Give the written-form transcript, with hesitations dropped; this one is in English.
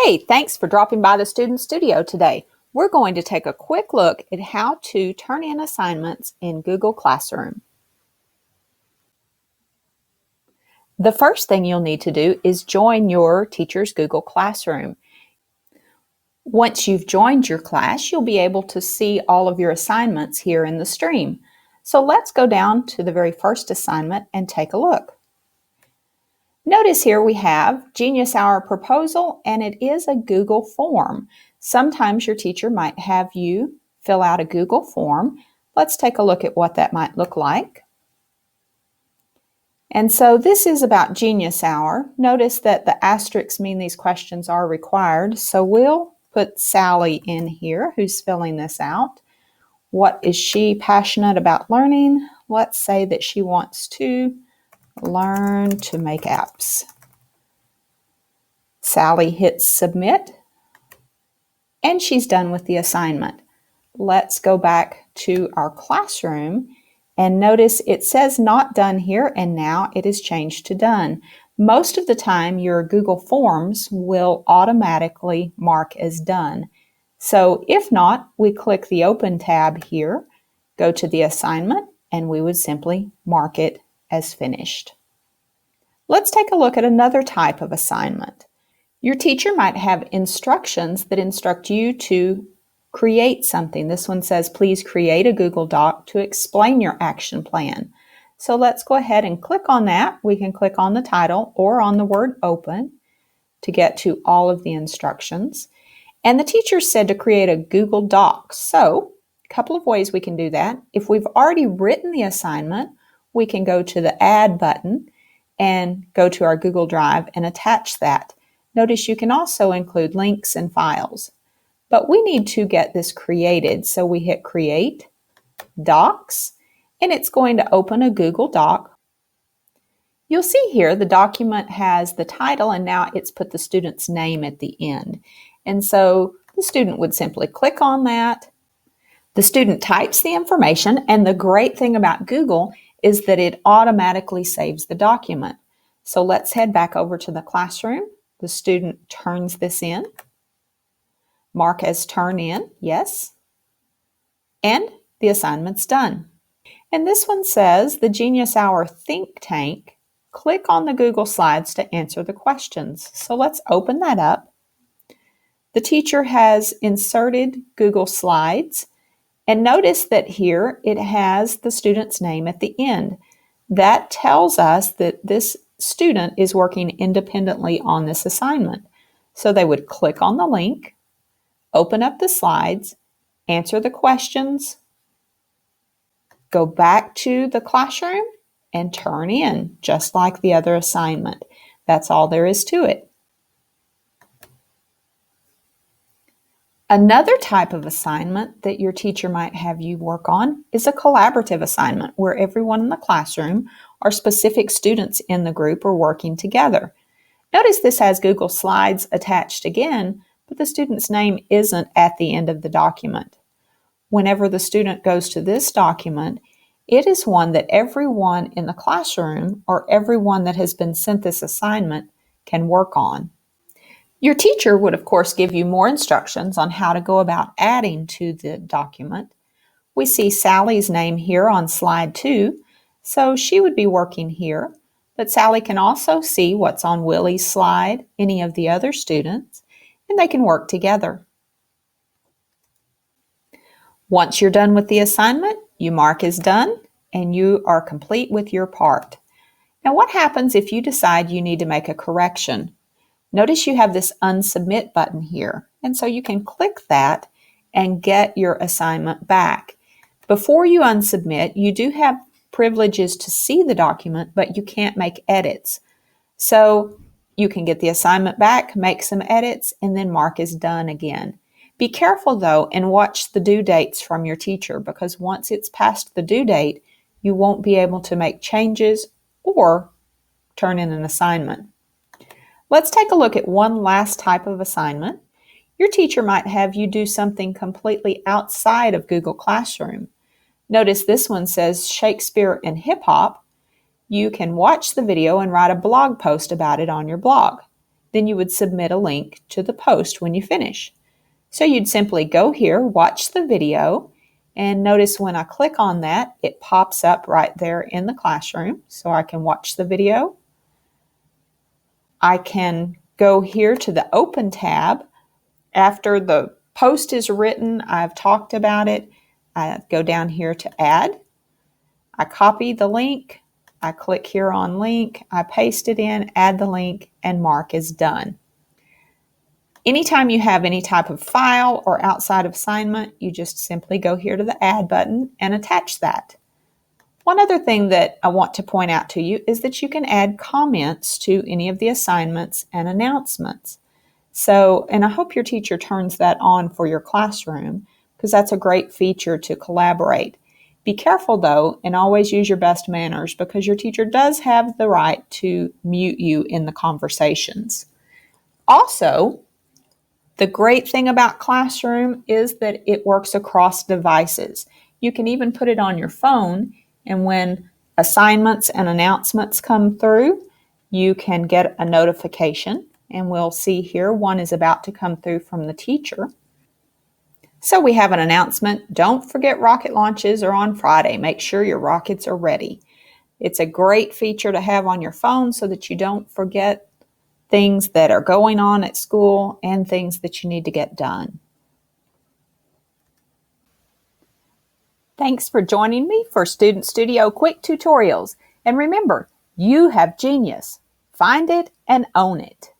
Hey, thanks for dropping by the Student Studio today. We're going to take a quick look at how to turn in assignments in Google Classroom. The first thing you'll need to do is join your teacher's Google Classroom. Once you've joined your class, you'll be able to see all of your assignments here in the stream. So let's go down to the very first assignment and take a look. Notice here we have Genius Hour Proposal, and it is a Google form. Sometimes your teacher might have you fill out a Google form. Let's take a look at what that might look like. And so this is about Genius Hour. Notice that the asterisks mean these questions are required. So we'll put Sally in here, who's filling this out. What is she passionate about learning? Let's say that she wants to learn to make apps. Sally hits submit, and she's done with the assignment. Let's go back to our classroom and notice it says not done here, and now it is changed to done. Most of the time your Google Forms will automatically mark as done. So if not, we click the Open tab here, go to the assignment, and we would simply mark it as finished. Let's take a look at another type of assignment. Your teacher might have instructions that instruct you to create something. This one says, please create a Google Doc to explain your action plan. So let's go ahead and click on that. We can click on the title or on the word open to get to all of the instructions. And the teacher said to create a Google Doc. So a couple of ways we can do that. If we've already written the assignment, we can go to the Add button and go to our Google Drive and attach that. Notice you can also include links and files. But we need to get this created, so we hit Create, Docs, and it's going to open a Google Doc. You'll see here the document has the title, and now it's put the student's name at the end. And so the student would simply click on that. The student types the information, and the great thing about Google is that it automatically saves the document. So let's head back over to the classroom. The student turns this in. Mark as turn in, yes. And the assignment's done. And this one says, the Genius Hour Think Tank, click on the Google Slides to answer the questions. So let's open that up. The teacher has inserted Google Slides, and notice that here it has the student's name at the end. That tells us that this student is working independently on this assignment. So they would click on the link, open up the slides, answer the questions, go back to the classroom, and turn in, just like the other assignment. That's all there is to it. Another type of assignment that your teacher might have you work on is a collaborative assignment where everyone in the classroom or specific students in the group are working together. Notice this has Google Slides attached again, but the student's name isn't at the end of the document. Whenever the student goes to this document, it is one that everyone in the classroom or everyone that has been sent this assignment can work on. Your teacher would, of course, give you more instructions on how to go about adding to the document. We see Sally's name here on slide 2, so she would be working here, but Sally can also see what's on Willie's slide, any of the other students, and they can work together. Once you're done with the assignment, you mark as done, and you are complete with your part. Now, what happens if you decide you need to make a correction? Notice you have this Unsubmit button here, and so you can click that and get your assignment back. Before you unsubmit, you do have privileges to see the document, but you can't make edits. So you can get the assignment back, make some edits, and then mark as done again. Be careful though and watch the due dates from your teacher, because once it's past the due date, you won't be able to make changes or turn in an assignment. Let's take a look at one last type of assignment. Your teacher might have you do something completely outside of Google Classroom. Notice this one says Shakespeare HipHop. You can watch the video and write a blog post about it on your blog. then you would submit a link to the post when you finish. So you'd simply go here, watch the video, and notice when I click on that, it pops up right there in the classroom. So I can watch the video. I can go here to the Open tab. After the post is written, I've talked about it, I go down here to Add. I copy the link, I click here on Link, I paste it in, add the link, and mark as done. Anytime you have any type of file or outside assignment, you just simply go here to the Add button and attach that. One other thing that I want to point out to you is that you can add comments to any of the assignments and announcements. So, and I hope your teacher turns that on for your classroom because that's a great feature to collaborate. Be careful though, and always use your best manners because your teacher does have the right to mute you in the conversations. Also, the great thing about Classroom is that it works across devices. You can even put it on your phone, and when assignments and announcements come through, you can get a notification, and we'll see here one is about to come through from the teacher. So we have an announcement. Don't forget rocket launches are on Friday. Make sure your rockets are ready. It's a great feature to have on your phone so that you don't forget things that are going on at school and things that you need to get done. Thanks for joining me for Student Studio Quick Tutorials. And remember, you have genius. Find it and own it.